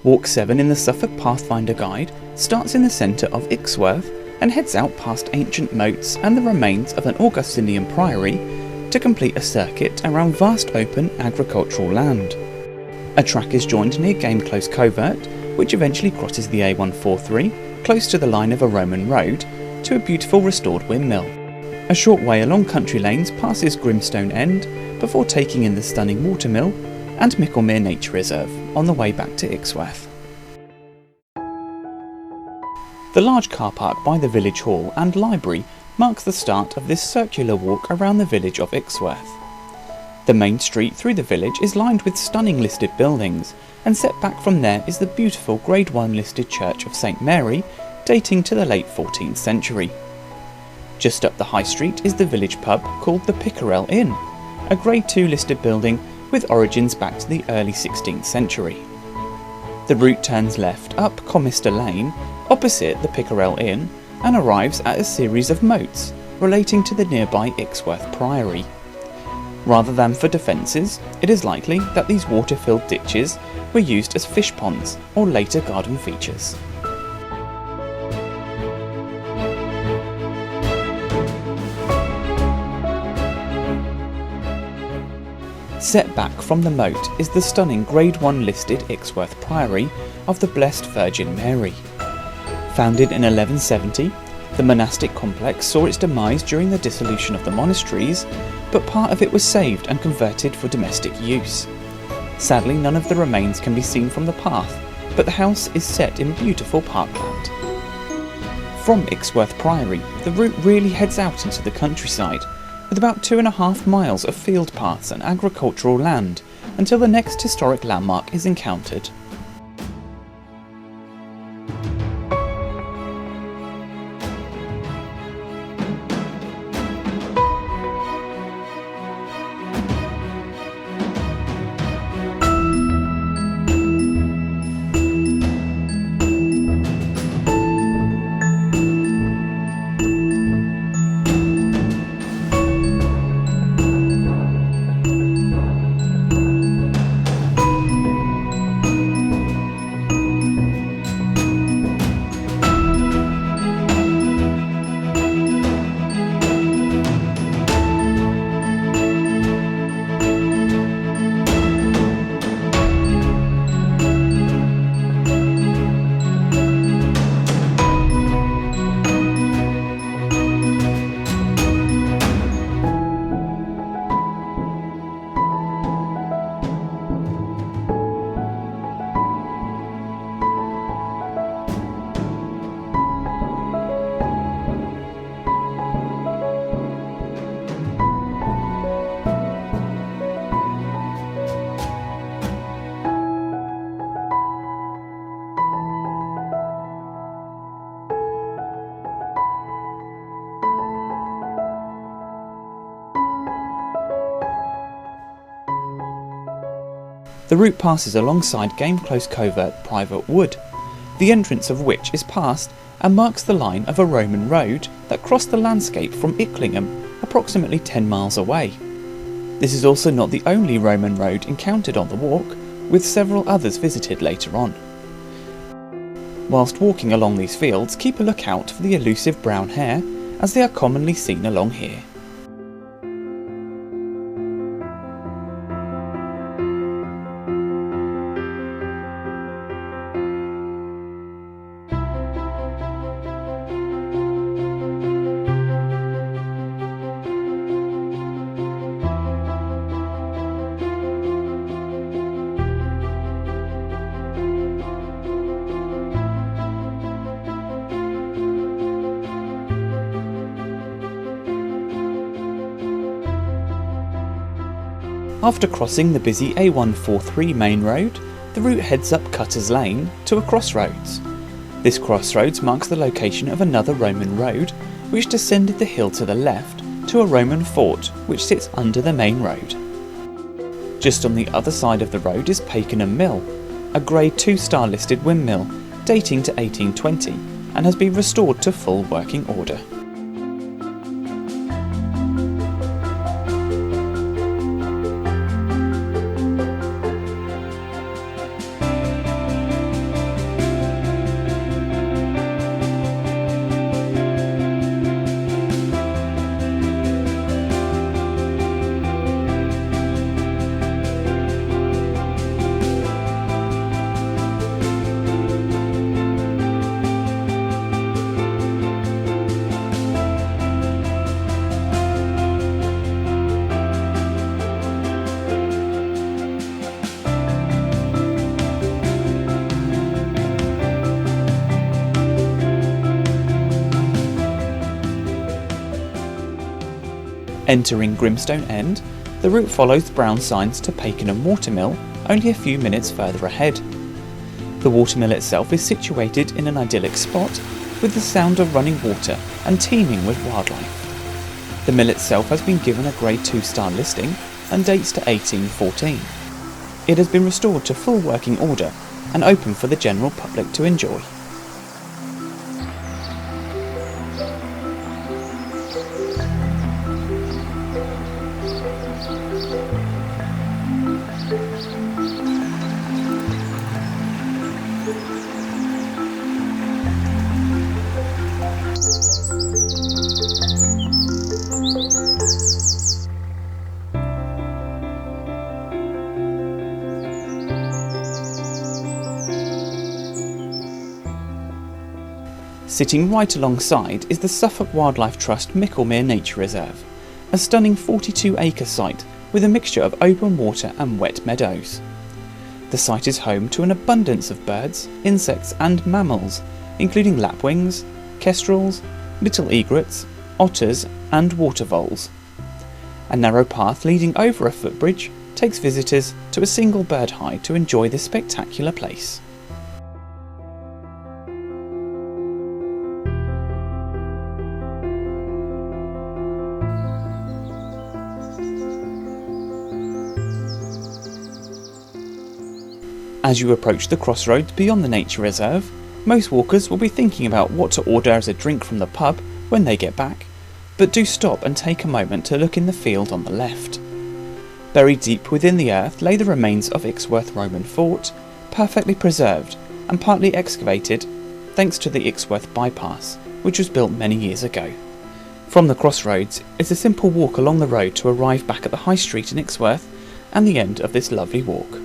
Walk 7 in the Suffolk Pathfinder Guide starts in the centre of Ixworth and heads out past ancient moats and the remains of an Augustinian Priory to complete a circuit around vast open agricultural land. A track is joined near Game Close Covert, which eventually crosses the A143, close to the line of a Roman road, to a beautiful restored windmill. A short way along country lanes passes Grimstone End, before taking in the stunning watermill and Mikkelmir Nature Reserve on the way back to Ixworth. The large car park by the village hall and library marks the start of this circular walk around the village of Ixworth. The main street through the village is lined with stunning listed buildings, and set back from there is the beautiful Grade 1 listed Church of St Mary, dating to the late 14th century. Just up the high street is the village pub called the Pickerel Inn, a Grade 2 listed building with origins back to the early 16th century. The route turns left up Comister Lane, opposite the Pickerel Inn, and arrives at a series of moats relating to the nearby Ixworth Priory. Rather than for defences, it is likely that these water-filled ditches were used as fish ponds or later garden features. Set back from the moat is the stunning Grade 1 listed Ixworth Priory of the Blessed Virgin Mary. Founded in 1170, the monastic complex saw its demise during the dissolution of the monasteries, but part of it was saved and converted for domestic use. Sadly, none of the remains can be seen from the path, but the house is set in beautiful parkland. From Ixworth Priory, the route really heads out into the countryside, with about 2.5 miles of field paths and agricultural land until the next historic landmark is encountered. The route passes alongside Game Close Covert Private Wood, the entrance of which is past and marks the line of a Roman road that crossed the landscape from Ixlingham, approximately 10 miles away. This is also not the only Roman road encountered on the walk, with several others visited later on. Whilst walking along these fields, keep a lookout for the elusive brown hare, as they are commonly seen along here. After crossing the busy A143 main road, the route heads up Cutter's Lane to a crossroads. This crossroads marks the location of another Roman road, which descended the hill to the left to a Roman fort which sits under the main road. Just on the other side of the road is Pakenham Mill, a Grade 2 star listed windmill dating to 1820 and has been restored to full working order. Entering Grimstone End, the route follows brown signs to Pakenham Watermill, only a few minutes further ahead. The watermill itself is situated in an idyllic spot, with the sound of running water and teeming with wildlife. The mill itself has been given a Grade 2-star listing and dates to 1814. It has been restored to full working order and open for the general public to enjoy. Sitting right alongside is the Suffolk Wildlife Trust Mikkelmir Nature Reserve, a stunning 42-acre site with a mixture of open water and wet meadows. The site is home to an abundance of birds, insects and mammals, including lapwings, kestrels, little egrets, otters and water voles. A narrow path leading over a footbridge takes visitors to a single bird hide to enjoy this spectacular place. As you approach the crossroads beyond the nature reserve, most walkers will be thinking about what to order as a drink from the pub when they get back, but do stop and take a moment to look in the field on the left. Buried deep within the earth lay the remains of Ixworth Roman fort, perfectly preserved and partly excavated thanks to the Ixworth Bypass, which was built many years ago. From the crossroads, it's a simple walk along the road to arrive back at the High Street in Ixworth and the end of this lovely walk.